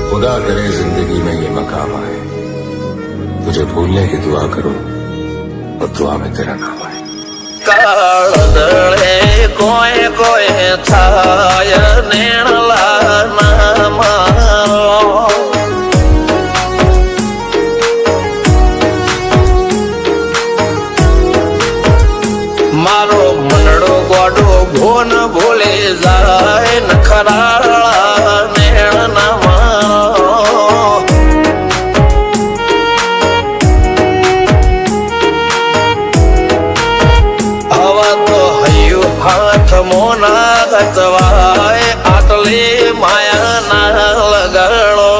खुदा करे जिंदगी में ये मकाम आए, तुझे भूलने की दुआ करूं और दुआ में तेरा नाम आए। કાળદળે કોઈ કોઈ થાય નેણલા ના મારો મારો મનડો ગોડો ભોન ભૂલે જાય નખરાળા નેણ ના મારો હાથ મોના ગતવાય આટલી માયા ના લગાડો।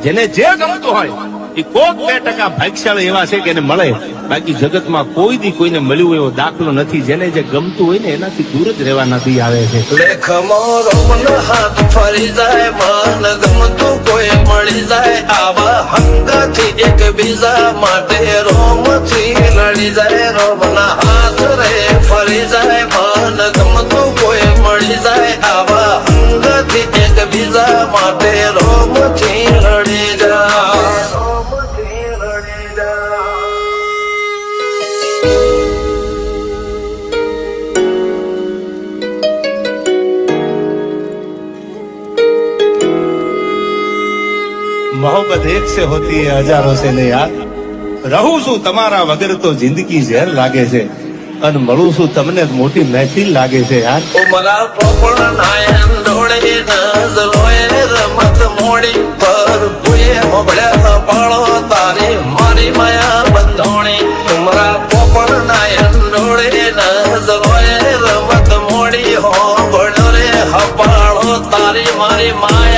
જેને જે ગમતું હોય એ કોક 2% ભાગ્યશાળી એવા છે કે એને મળે, બાકી જગતમાં કોઈ દી કોઈને મળ્યું એવો દાખલો નથી। જેને જે ગમતું હોય ને એનાથી દૂર જ રહેવાના દી આવે છે। લેખ મોરો મન હાથ ફરી જાય, મન ગમતું કોઈ મળી જાય, આવા હંગાથી એકબીજા માટે રોમથી લડી જાય। રોમના હાથ રે ફરી જાય, મન ગમતું કોઈ મળી જાય, આવા હંગાથી એકબીજા માટે રોમથી લડી જાય। मोहब्बत एक से होती है हजारों से नहीं यार। रहूं છું તમારા વગર તો જિંદગી ઝેર લાગે છે, અને મળું છું તમને મોટી મહેફિલ લાગે છે યાર। ઉમરા પોપણ નાયન ડોળે નજરોએ રમત મોડી પર ભૂએ મોબળ્યા પાળો તારી મારી માયા બંધોણી। ઉમરા પોપણ નાયન ડોળે નજરોએ રમત મોડી હો બળો રે હપાળો તારી મારી માયા